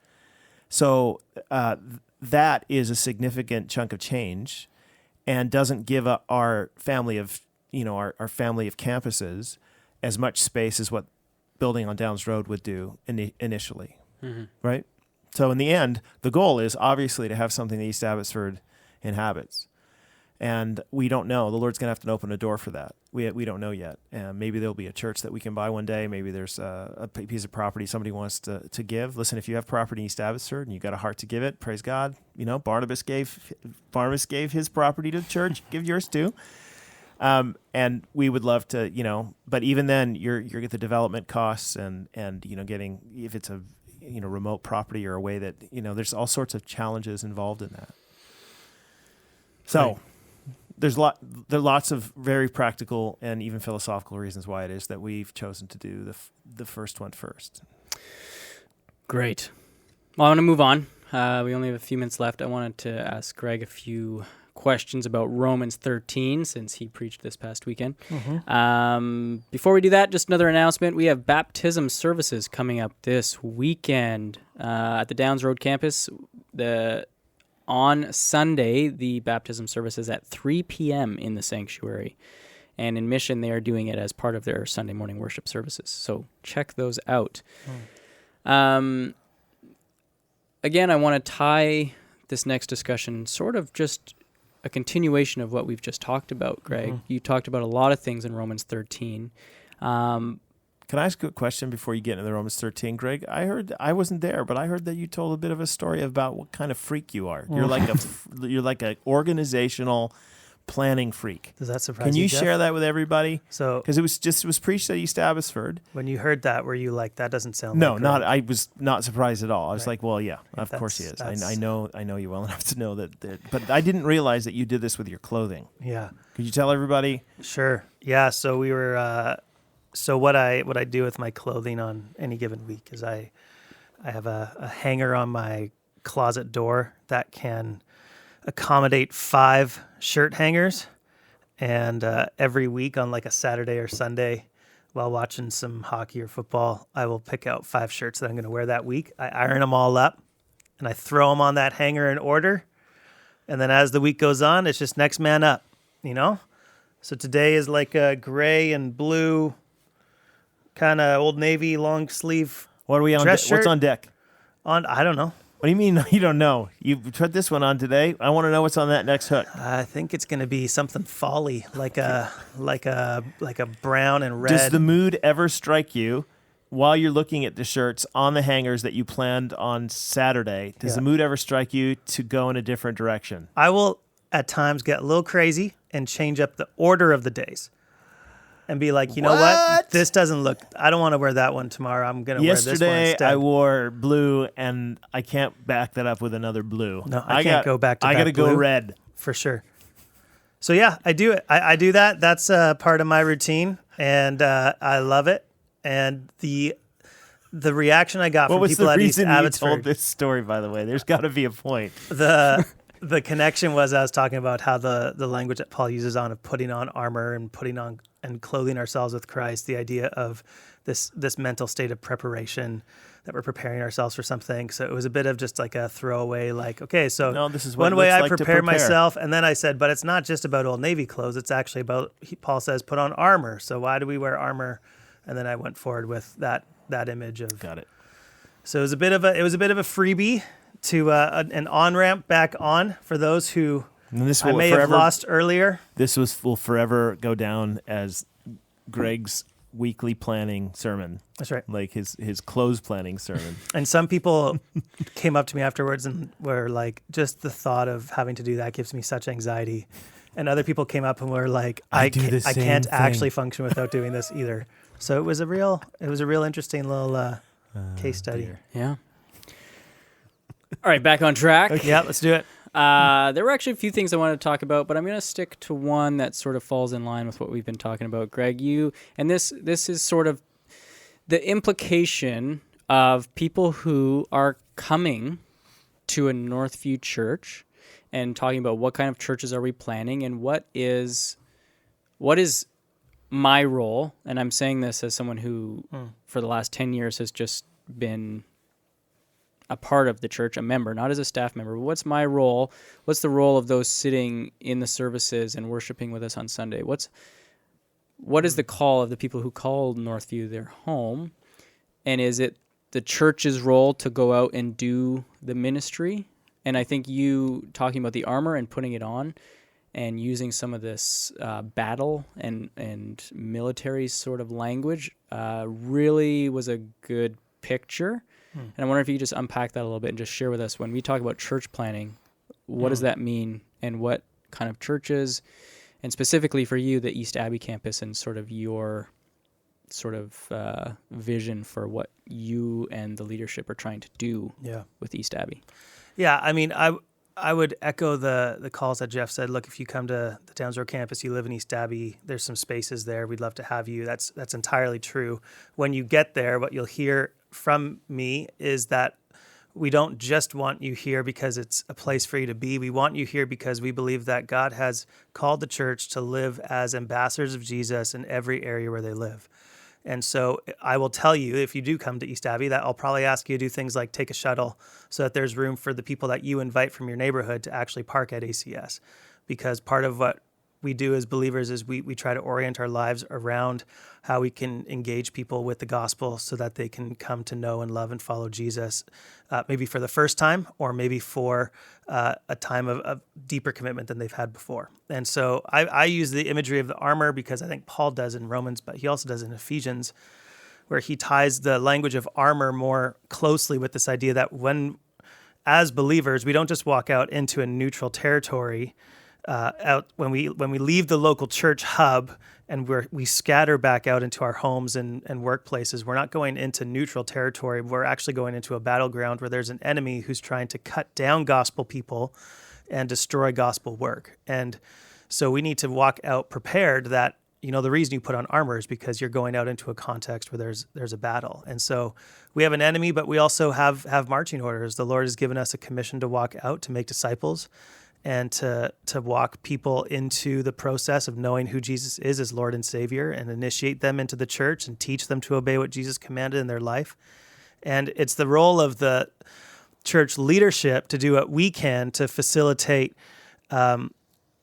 So that is a significant chunk of change, and doesn't give our family of our family of campuses as much space as what building on Downs Road would do initially, right? So in the end, the goal is obviously to have something that East Abbotsford inhabits, and we don't know. The Lord's going to have to open a door for that. We don't know yet. And maybe there'll be a church that we can buy one day. Maybe there's a piece of property somebody wants to give. Listen, if you have property in East Abbotsford and you got a heart to give it, praise God. Barnabas gave his property to the church. Give yours too. And we would love to, but even then, you're get the development costs and getting, if it's a remote property or a way that there's all sorts of challenges involved in that. So. Right. There are lots of very practical and even philosophical reasons why it is that we've chosen to do the first one first. Great. Well, I want to move on. We only have a few minutes left. I wanted to ask Greg a few questions about Romans 13 since he preached this past weekend. Before we do that, just another announcement. We have baptism services coming up this weekend at the Downs Road campus. On Sunday, the baptism service is at 3 p.m. in the sanctuary. And in Mission, they are doing it as part of their Sunday morning worship services. So check those out. Again, I want to tie this next discussion sort of just a continuation of what we've just talked about, Greg. You talked about a lot of things in Romans 13. Can I ask you a question before you get into the Romans 13, Greg? I wasn't there, but I heard that you told a bit of a story about what kind of freak you are. You're like an organizational planning freak. Does that surprise Can you, you Jeff? share that with everybody? So Because it was preached at East Abbotsford. when you heard that, were you like, that doesn't sound No, like not. Greg? I was not surprised at all. I was Right. like, well, yeah, Yeah, of course he is. that's- I know you well enough to know that. But I didn't realize that you did this with your clothing. Yeah. Could you tell everybody? Sure. Yeah. So we were. So what I do with my clothing on any given week is I have a hanger on my closet door that can accommodate 5 shirt hangers, and every week on like a Saturday or Sunday, while watching some hockey or football, I will pick out 5 shirts that I'm going to wear that week. I iron them all up, and I throw them on that hanger in order. And then as the week goes on, it's just next man up, you know? So today is like a gray and blue kind of Old Navy long sleeve What are we on? Dress What's shirt? on deck? I don't know. What do you mean you don't know? You put this one on today. I want to know what's on that next hook. I think it's going to be something folly, like a brown and red. Does the mood ever strike you while you're looking at the shirts on the hangers that you planned on Saturday? Does Yeah. the mood ever strike you to go in a different direction? I will at times get a little crazy and change up the order of the days and be like, you know what? What? This doesn't look, I don't want to wear that one tomorrow. I'm going to wear this one Yesterday instead. I wore blue, and I can't back that up with another blue. No, I can't go back to I back got to go blue. red. For sure. So yeah, I do it. I do that. That's part of my routine, and I love it. And the reaction I got What from was people the at East reason you Abbotsford, told this story? By the way, there's got to be a point. the connection was I was talking about how the language that Paul uses of putting on armor and putting on and clothing ourselves with Christ, the idea of this mental state of preparation, that we're preparing ourselves for something. So it was a bit of just like a throwaway, like, okay, so No, this is what one it way looks I like to prepare prepare. myself. And then I said, but it's not just about Old Navy clothes. It's actually about, Paul says, put on armor. So why do we wear armor? And then I went forward with that image of, Got it. so it was a bit of a freebie to an on-ramp back on for those who And this I will may have forever. lost earlier. Will forever go down as Greg's weekly planning sermon, That's right. like his clothes planning sermon. And some people came up to me afterwards and were like, just the thought of having to do that gives me such anxiety. And other people came up and were like, I do the same can't thing. actually function without doing this either. So it was a real interesting little case study. dear. Yeah. All right, back on track. Yeah, let's do it. There were actually a few things I wanted to talk about, but I'm going to stick to one that sort of falls in line with what we've been talking about, Greg. This is sort of the implication of people who are coming to a Northview church and talking about what kind of churches are we planning and what is my role. And I'm saying this as someone who, for the last 10 years, has just been a part of the church, a member, not as a staff member. What's my role? What's the role of those sitting in the services and worshiping with us on Sunday? What is the call of the people who call Northview their home? And is it the church's role to go out and do the ministry? And I think you talking about the armor and putting it on and using some of this battle and military sort of language really was a good picture. And I wonder if you could just unpack that a little bit and just share with us, when we talk about church planning, what does that mean, and what kind of churches, and specifically for you, the East Abbey campus, and sort of your sort of vision for what you and the leadership are trying to do with East Abbey. Yeah, I mean, I would echo the calls that Jeff said. Look, if you come to the Townsville campus, you live in East Abbey, there's some spaces there. We'd love to have you. That's entirely true. When you get there, what you'll hear from me is that we don't just want you here because it's a place for you to be. We want you here because we believe that God has called the church to live as ambassadors of Jesus in every area where they live. And so I will tell you, if you do come to East Abbey, that I'll probably ask you to do things like take a shuttle so that there's room for the people that you invite from your neighborhood to actually park at ACS. Because part of what we do as believers is we try to orient our lives around how we can engage people with the gospel so that they can come to know and love and follow Jesus, maybe for the first time or maybe for a time of deeper commitment than they've had before. And so I use the imagery of the armor because I think Paul does in Romans, but he also does in Ephesians, where he ties the language of armor more closely with this idea that when, as believers, we don't just walk out into a neutral territory out when we leave the local church hub and we scatter back out into our homes and workplaces. We're not going into neutral territory. We're actually going into a battleground where there's an enemy who's trying to cut down gospel people and destroy gospel work. And so we need to walk out prepared that, the reason you put on armor is because you're going out into a context where there's a battle. And so we have an enemy, but we also have marching orders. The Lord has given us a commission to walk out, to make disciples, and to walk people into the process of knowing who Jesus is as Lord and Savior, and initiate them into the church and teach them to obey what Jesus commanded in their life. And it's the role of the church leadership to do what we can to facilitate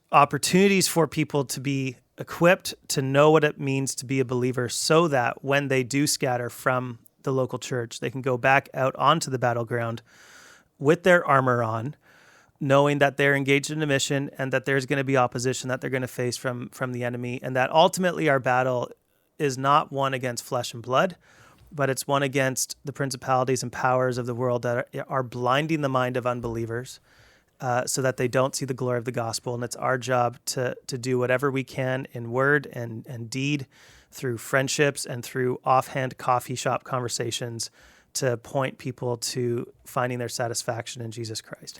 opportunities for people to be equipped to know what it means to be a believer, so that when they do scatter from the local church, they can go back out onto the battleground with their armor on, knowing that they're engaged in a mission and that there's going to be opposition that they're going to face from the enemy, and that ultimately our battle is not one against flesh and blood, but it's one against the principalities and powers of the world that are blinding the mind of unbelievers, so that they don't see the glory of the gospel. And it's our job to do whatever we can in word and deed, through friendships and through offhand coffee shop conversations, to point people to finding their satisfaction in Jesus Christ.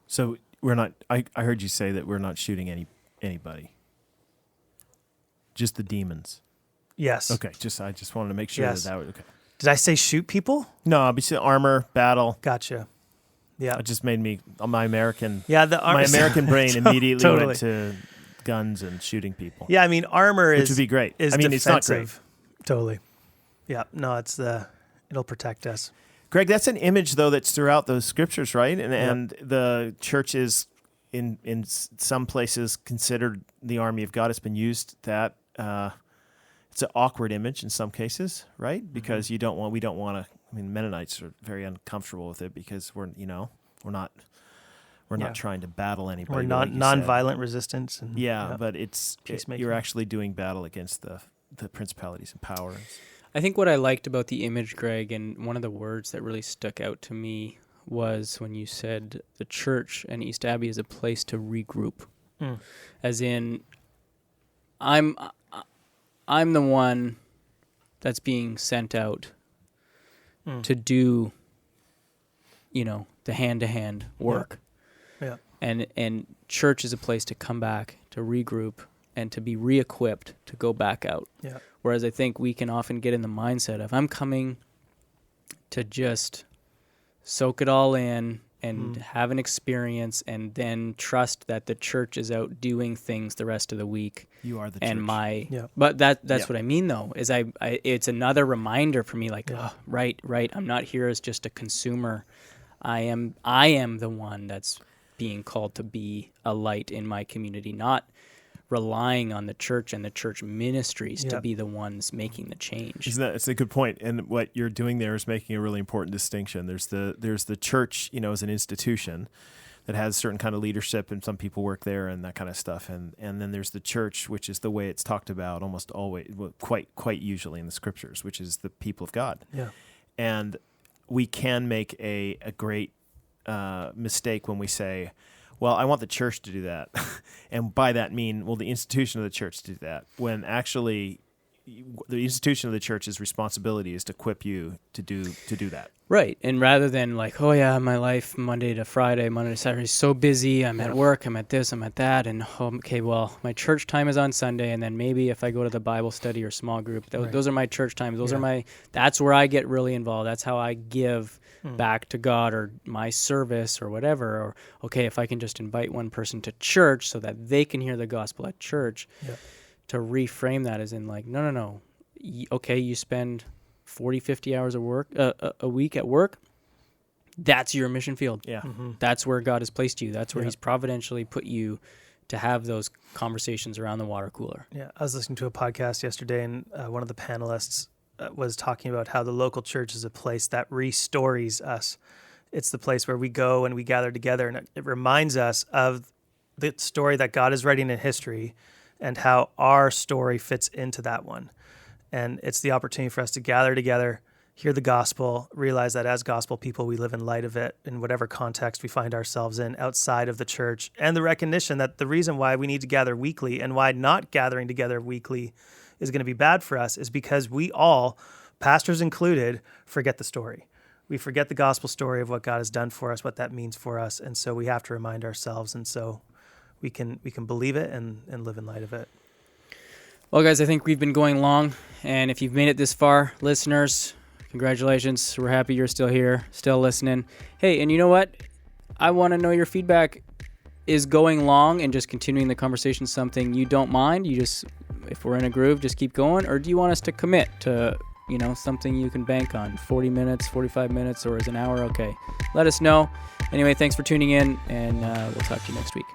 So we're not. I heard you say that we're not shooting anybody. Just the demons. Yes. Okay. I just wanted to make sure Yes. that was okay. Did I say shoot people? No, obviously armor, battle. Gotcha. Yeah. It just made me my American. Yeah. My American brain immediately Totally. went to guns and shooting people. Yeah. I mean, armor which would be great. Is I mean, defensive. it's not great. Totally. Yeah. No, it'll protect us. Greg, that's an image though that's throughout those scriptures, right? And the church is in some places considered the army of God. It's been used that it's an awkward image in some cases, right? Because we don't want to. I mean, Mennonites are very uncomfortable with it because we're not trying to battle anybody. We're non-violent resistance. And, but you're actually doing battle against the principalities and powers. I think what I liked about the image, Greg, and one of the words that really stuck out to me was when you said the church and East Abbey is a place to regroup. As in, I'm the one that's being sent out to do, the hand-to-hand work. Yeah. And church is a place to come back, to regroup, and to be re-equipped to go back out. Yeah. Whereas I think we can often get in the mindset of, I'm coming to just soak it all in and have an experience, and then trust that the church is out doing things the rest of the week. You are the church. But that's what I mean, though, is I it's another reminder for me, like, right, I'm not here as just a consumer. I am the one that's being called to be a light in my community, not relying on the church and the church ministries to be the ones making the change. It's a good point. And what you're doing there is making a really important distinction. There's the church, as an institution that has certain kind of leadership, and some people work there and that kind of stuff. And then there's the church, which is the way it's talked about almost always, quite usually in the scriptures, which is the people of God. Yeah. And we can make a great mistake when we say, well, I want the church to do that. And by that mean, the institution of the church to do that. When actually the institution of the church's responsibility is to equip you to do that. Right. And rather than like, oh yeah, my life Monday to Saturday is so busy. I'm at work, I'm at this, I'm at that. And okay, well, my church time is on Sunday. And then maybe if I go to the Bible study or small group, those are my church times. That's where I get really involved. That's how I give back to God, or my service or whatever. Or, okay, if I can just invite one person to church so that they can hear the gospel at church, to reframe that as in like, no. Okay, you spend 40, 50 hours of work a week at work. That's your mission field. Yeah. Mm-hmm. That's where God has placed you. That's where He's providentially put you to have those conversations around the water cooler. Yeah. I was listening to a podcast yesterday, and one of the panelists was talking about how the local church is a place that restories us. It's the place where we go and we gather together, and it reminds us of the story that God is writing in history and how our story fits into that one. And it's the opportunity for us to gather together hear the gospel, realize that as gospel people, we live in light of it in whatever context we find ourselves in outside of the church, and the recognition that the reason why we need to gather weekly and why not gathering together weekly is going to be bad for us is because we all, pastors included, forget the story. We forget the gospel story of what God has done for us, what that means for us, and so we have to remind ourselves, and so we can believe it and live in light of it. Well, guys, I think we've been going long, and if you've made it this far, listeners, congratulations. We're happy you're still here, still listening. Hey, and you know what? I want to know your feedback. Is going long and just continuing the conversation something you don't mind? You just, if we're in a groove, just keep going? Or do you want us to commit to, something you can bank on? 40 minutes, 45 minutes, or is an hour okay? Let us know. Anyway, thanks for tuning in, and we'll talk to you next week.